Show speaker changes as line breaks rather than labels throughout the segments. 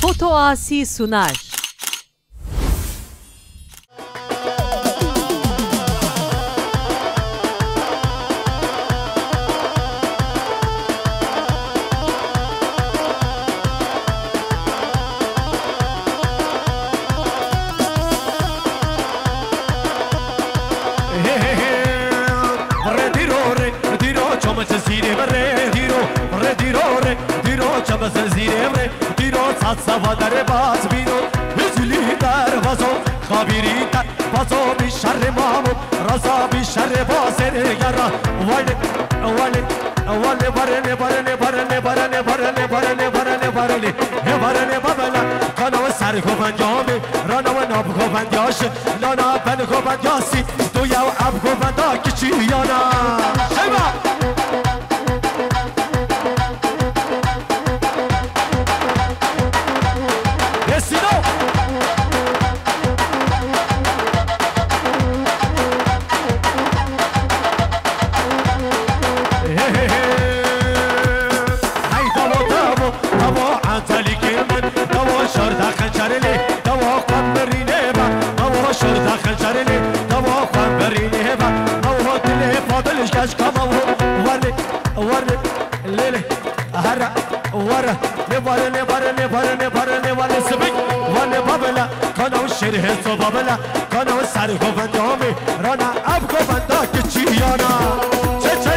Foto Asi sunar.
سوا در باز بینو بزلی در واسو خابیری در واسو بی شر مامو رضا بی شر باسر یارا واله برنه بابلا کانو سر کو بنجامه رانا و ناب کو بنجاش لانا بن کو بنجاسی تو یا اب کو بندا کچی یانا شبا بابلا کانو سر کو بندامه رانا اب کو بندا کچی یانا چه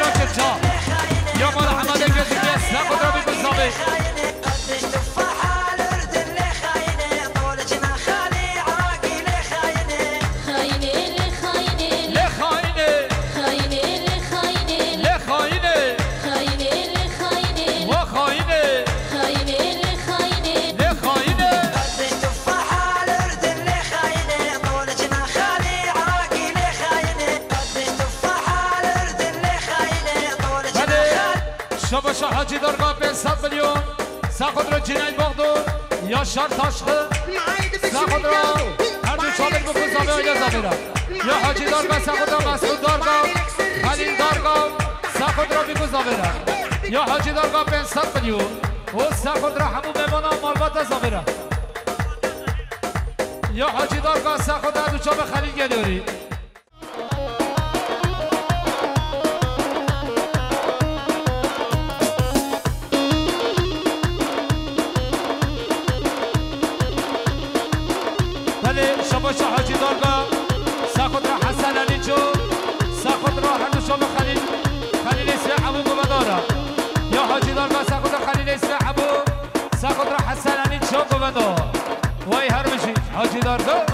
عشیران کجا یا مال حمد گزیگی سخود را بگو زابه شباشا حاجی درگاه 500 میلیون سخود رو جنای بغدور یا شر تاشقه سخود را هر دو چالک بکن زابه آیا زابه را یا حاجی درگاه سخود را مسعود درگاه خلیل درگاه سخود را بکن زابه را یا حاجی درگاه 500 میلیون و سخود را همون بمانا مالبات زابه را یا حاجی درگاه سخود را دو چابه خلیل گلیوری شباشا حاجی دارگاه ساخد را حسن علی جو ساخد را هر دو شب خلیل اسم ابو گوبندارا یا حاجی دارگاه ساخد را خلیل اسم ابو ساخد را حسن علی جو گوبندار وای هر بشی حاجی دارگاه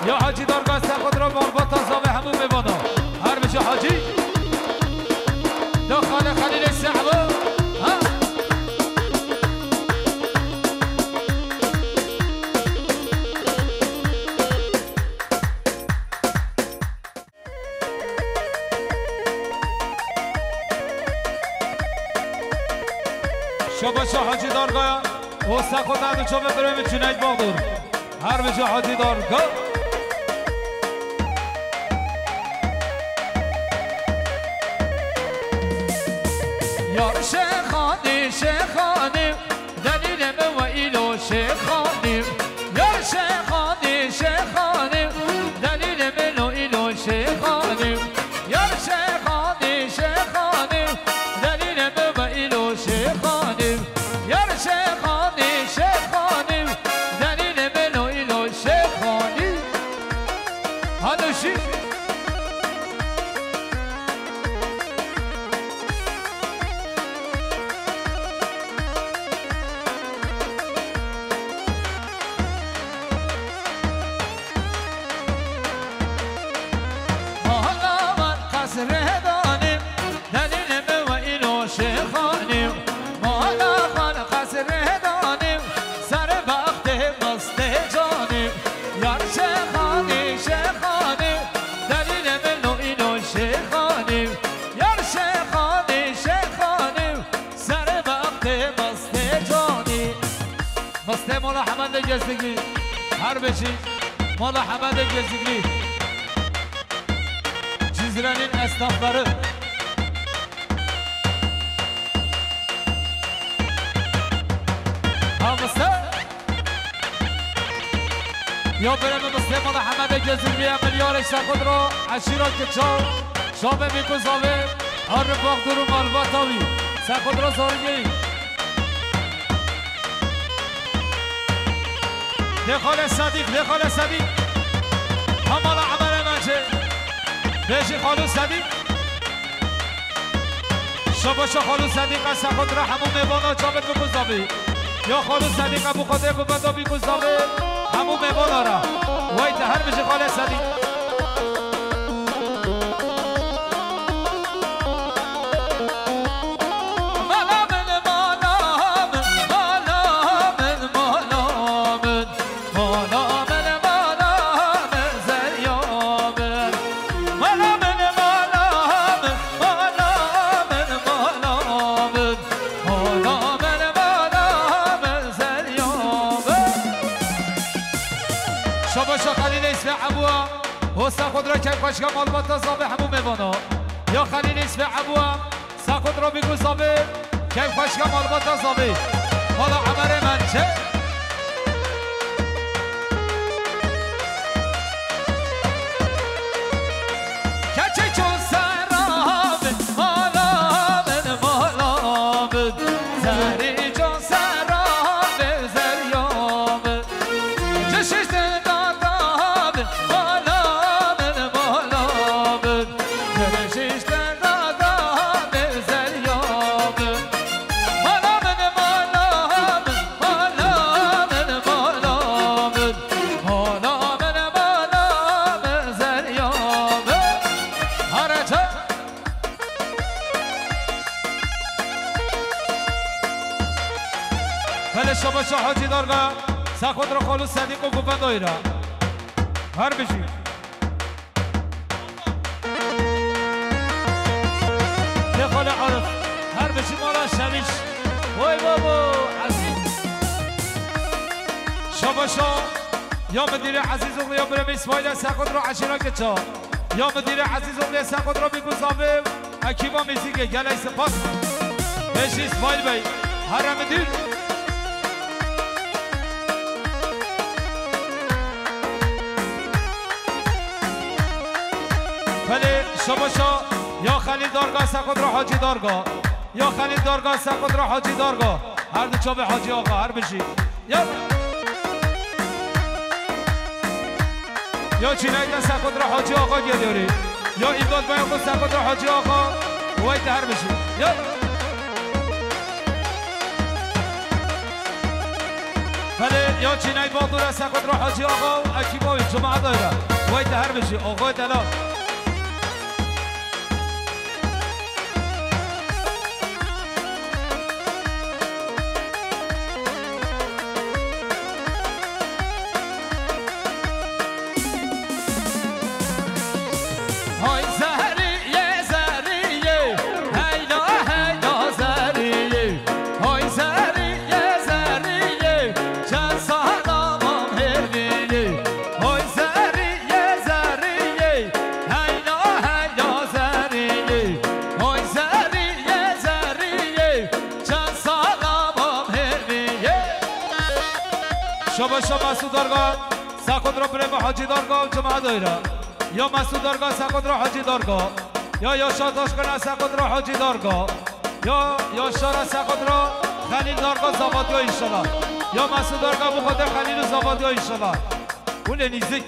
یا حاجی دارگاه سخود را مالبات تازابه همون میبانا هر بشه حاجی داخل خلیل سعبا شباشا حاجی دارگاه و سخود هم چوبه بریم جنید بغدور هر بجا حاجی دارگاه یا شیخانی دلیل و ایلو شیخانی یا شیخانی دلیل و ایلو شیخانی یا شیخانی دلیل و ایلو شیخانی یا شیخانی دلیل و ایلو شیخانی هادوشی مالا حمد گزیگی هر بشی مالا حمد گزیگی چیزرانین استافları hamısı یا برم مسته مالا حمد گزیگی ملیار شخود رو عشیرا کچاو شابه میکوزاوه هر باقدور و مالباتاوی شخود رو زارگی دخال صدیق همالا عمل منشه بشی خالو صدیق شباشا خالو صدیق از سخود را همون میبانا جامد بگذابی یا خالو صدیق ابو خاطر گوبندا بگذابی همون میبانا را وایت هر بشی خال صدیق خود را که کاشکا مالبات تازابه همون میوانا یا خلیل اسم ابوها ساخد رو بگو زابه کیف خوشگا مالباتا زابه حالا عمر من چه شباشا حاجی دارگاه ساخد رو خالو صدیق و گوبن دایره هر بشی یه خال عارف هر بشی مالا شمیش وای بابا عزیز شباشا یا مدیر عزیز اغلی یا برم اسماعیل ساخد رو عشیرا که چا یا مدیر عزیز اغلی ساخد رو بگو زابه اکیبا میزیگه گلای سپاس بشی اسماعیل بی هر مدیر ولی شباشا یا خلیل دارگاه ساخد رو حاجی دارگاه یا خلیل دارگاه ساخد رو حاجی دارگاه هر دو چوب حاجی آقا هر بشی یا چینایت ساخد رو حاجی آقا گلیاری یا ایداد باید خود ساخد رو حاجی آقا وایت هر بشی ولی یا چینایت باقدور ساخد رو حاجی آقا اکیباوی جمعه دایره وایت هر بشی آقای دلا شباشا مسعود دارگاه ساخد رو بریم حاجی دارگاه جمعه دایره یا مسعود دارگاه ساخد رو حاجی دارگاه یا یاشار داشکنه ساخد رو حاجی دارگاه یا یاشار ساخد رو خلیل دارگاه زابادیا ایشالا یا مسعود دارگاه بخاطر خلیل و زابادیا ایشالا اون نیزک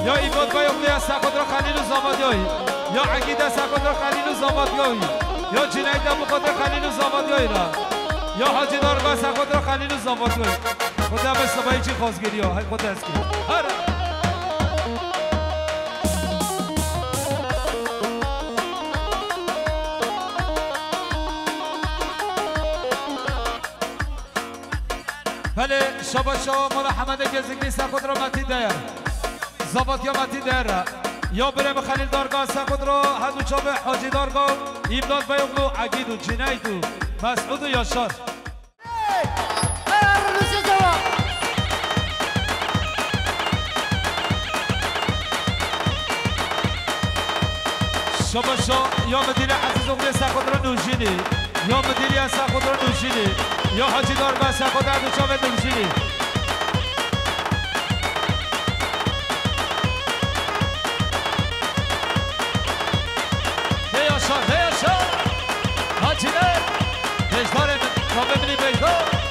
یا ایباد بای اقلی ساخد رو خلیل و زابادیایی یا عقیده ساخد رو خلیل و زابادیایی یا جنایده بخاطر خلیل و زابادیایی را یا حاجی دارگاه ساخد رو خلیل و زابادیایی خدا به سبایی چی خوزگیری ها های خود است که هر بله شباشا مولا حمد گزگی ساخد رو متی دایر زبط یا متی دایر یا بریم خلیل دارگاه ساخد رو هدو چوب حاجی دارگاه ایمداد بیوگلو عقید و جنایت و مسعود و یاشار شباشا یا مدیر عزیز اغلی ساخد رو نوشیدی یا مدیری ساخد رو نوشیدی یا حاجی دارگاه ساخد رو چوب نوشیدی دیاشا حاجی نه بجدار تا ببینی بجدار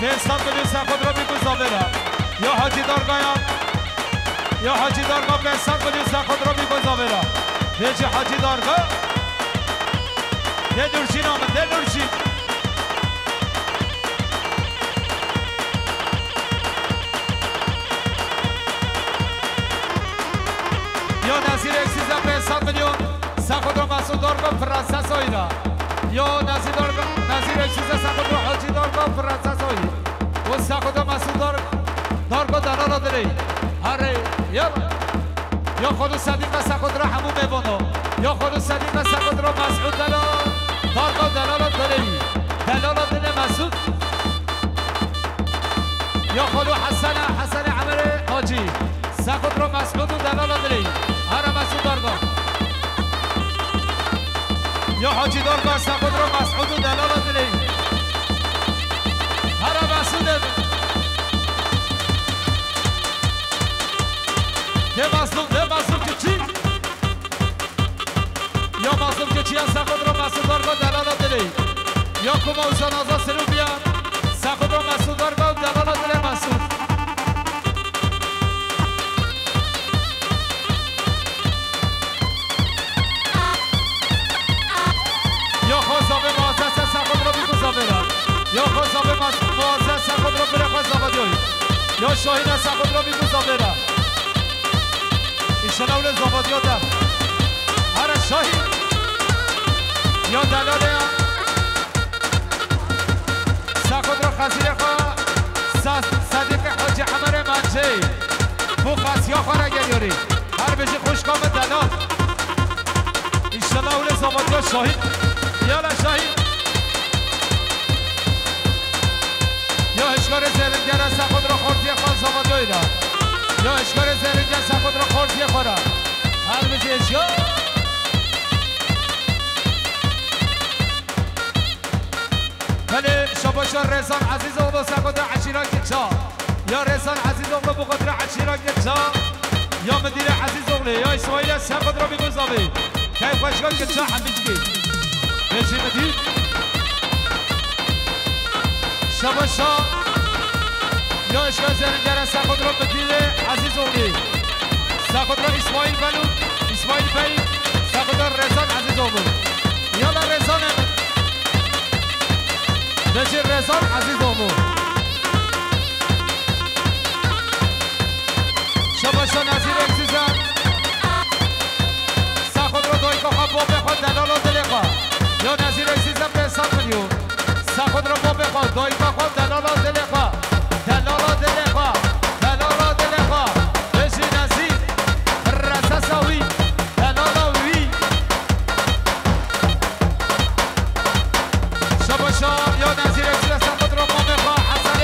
دستان بلی ساخد رو بگو زابره یا حاجی دارگاه یا حاجی دارگاه دستان بلی ساخد رو بگو زابره دیجی حاجی دارگاه ده دورشین آمد ده دورشین یا نظیر اکسیزه به 100 میلیون ساخد رو مسعود دارگاه فرانسه سایره یا نظیر اکسیزه ساخد رو حاجی دارگاه فرانسه سایره و ساخد رو مسعود دارگاه دارگاه دارا را داری هره یا یا خود صدیق سخود را همون ببانو یا خود صدیق سخود را مسعود دلال دارگاه دلال دلی دلال دل مسعود یا خود حسن عمر حاجی سخود را مسعود و دلال دلی هر مسعود دارگاه یا حاجی دارگاه سخود را مسعود و دلال دلی هر مسعود ده مظلوم که چی؟ یا مظلوم که چی از سخود را مسعود دارگاه دلال دلی یا کما اوشان آزاد سرو بیان سخود را مسعود دارگاه دلال دلی مسعود یا خوزابه معزز سخود را بیگو زابه یا خوزابه معزز سخود را بره خوز زابه دیوی یا شاهین سخود را بیگو زابه را ایشالا اول زابادی ها در هر شاهین یا دلاله ها سخود را خزیر خواه صدیق حاج عمر منجه بو خسیا خواه اگر یاری هر بجی خوشکام دلال ایشالا اول زابادی ها شاهین یالا شاهین یا اشکار زرنگر سخود را خوردی خواه زابادی های در یا اشکار زرنگر سخود را خوردی خواه را هر بجی اشکار بله شباشا رزان عزیز اغلو سخود را عشیران گچا یا رزان عزیز اغلو بخود را عشیران گچا یا مدیر عزیز اغلو یا اسماعیل سخود را بگذابی که خوشگان گچا حمیجگی بچی مدیر شباشا یا اشکال زرنگر سخود را مدیر عزیز اغلی سخود را اسماعیل بلو اسماعیل بی سخود را رزان عزیز اغلو یالا رزان بچی رزان عزیز اغلو شباشا نظیر اکسیزن سخود را دایی که خواب با بخواد دلال و دلی خواه یا نظیر اکسیزن به حساب میلیون سخود را با بخواد دایی که خواب دلال و دلی خواه دلال و دلی خواه دلال و دلی خواه بچی نظیر رسساوی دلال وی شباشا یا نظیر اکسیزن سخود را با بخواد حسن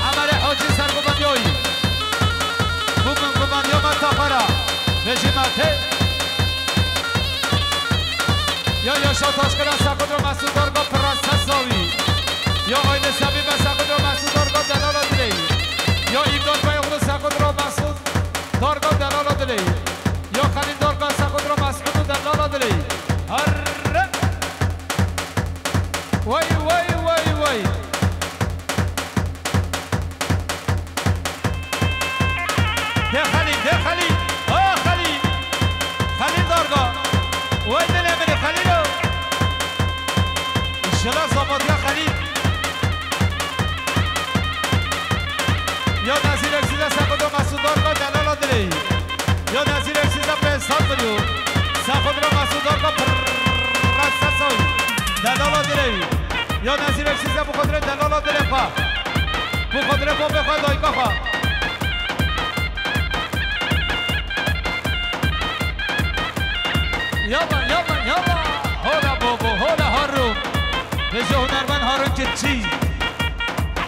عمر حاجی سرگوبندیایی بومن گوبندی ها متاخره بچی مته یا شاتاش کنن سخود را مسعود دارگاه پرنسس زاوی یا آین سبیب سخود را مسعود دارگاه دلال دلی یا ایمداد بای اغلو سخود را مسعود دارگاه دلال دلی یا خلیل دارگاه سخود را مسعود و دلال دلی هره وای وای وای وای ده خلیل آه خلیل دارگاه وای دلی منی خلیلو ایشالا زابادی ها خلیل یا نظیر اکسیزه سخود را مسعود دارگاه دلال دلی یا نظیر اکسیزه به حساب بلیو سخود را مسعود دارگاه پرنسسای دلال دلی یا نظیر اکسیزه بخودره دلال دلی خواه بخودره با بخواه دایگاه خواه یالا هولا بابا هولا هارون بجه هنرمند هارون که چی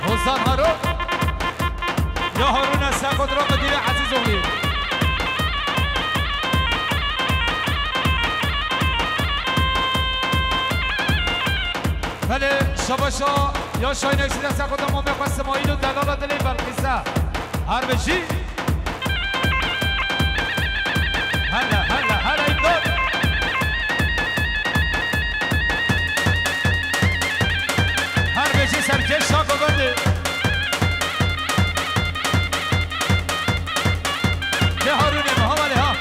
حسن هارون یا هارون از سخود را مدیر عزیز اغلی بله شباشا یا شاین اکسیده سخود را مومه خواه سمایل و دلال دلی بلقیسه هر بشی هلا ایمداد هر بشی سرکش شاکو بنده ده هارونه محمله ها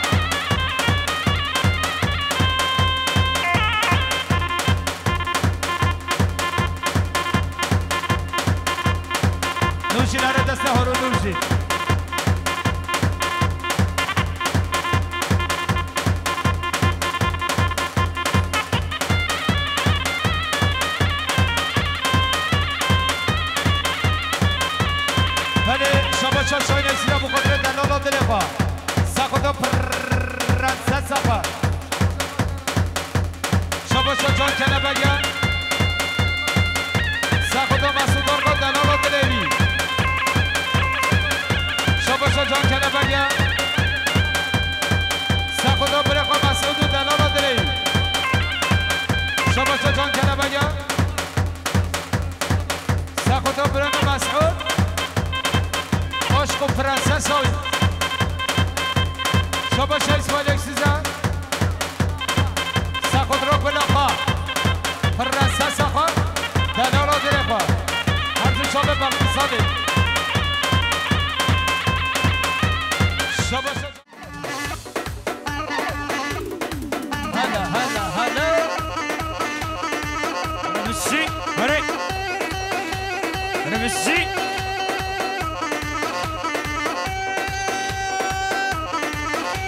نوشی نره دست هارون نوشی شاین اکسیده بخاطر دلال دل خواه سخدا پر جان کلبگه ساخت رو برم مسعود عشق و پرنسس های شبا شایست والک سیزن ساخت رو بلقا پرنسس آخر دلالا گرفا هرچی شبه بلقصاده شبا شایست هلا هلا هلا
Messi, hadi. Hadi Messi.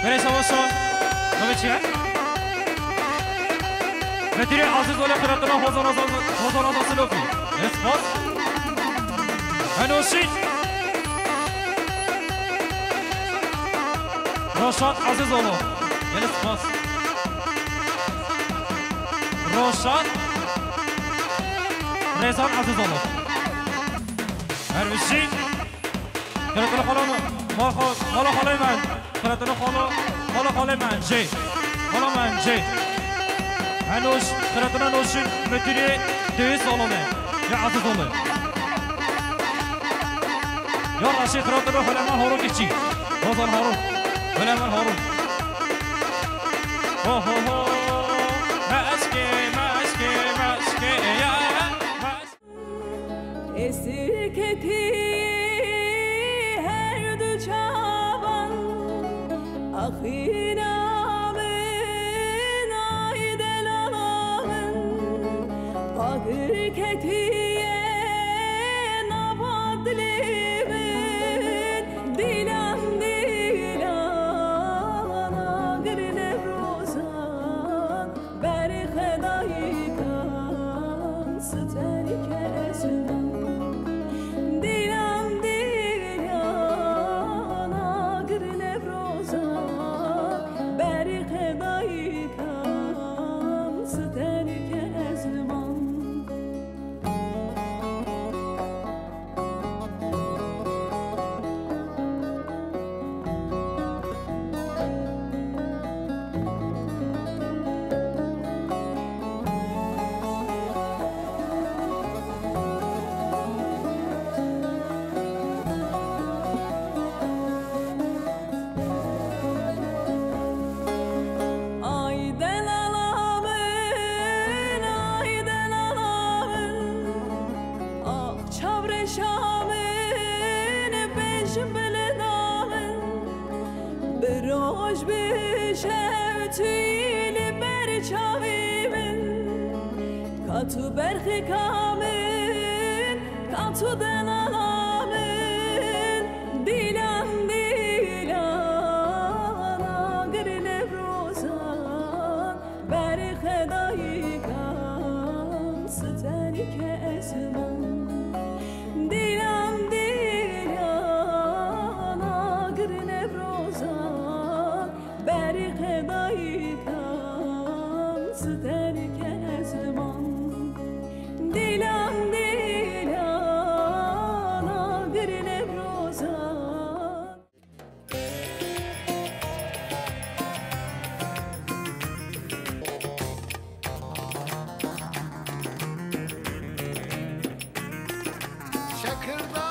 Hadi savaşa. Ne biçim? Metire aziz ola kıratına hozana salofi. Espas. Hadi Messi. Roşat aziz ola. Espas. Roşat. Rezan aziz olur. Her bir şey. Kıratını hala halayman. Kıratını hala halayman. Şey. Halaman şey. Henüz kıratına noşun müdürü döviz olur. Ya aziz olur. Ya Raşi kıratını halayman horu geçi. Ozan horu. Halayman horu. Ho ho ho. Maske ya.
Esirketi her düçaban Ahinamın aydelanamın Agirketiye nabadlimin Dilan dilan agir nevruzan Berhedaykan sterke esman Roş bir şevtili berçavimin Katu berhi kamin Katu delalamin Dilan dilan Agir nevruzan Berhi dayikam Sterike esman Dilan dilan Agir nevruzan Berk dayikam sterk esman Dilan dilan agir nevruzan
Şakırda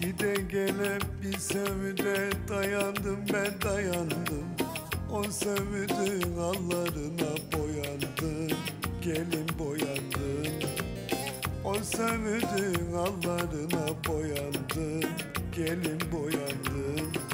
Gide gele bir sevde dayandım ben dayandım O sevdin allarına boyandım gelin boyandım O sevdin allarına boyandım gelin boyandım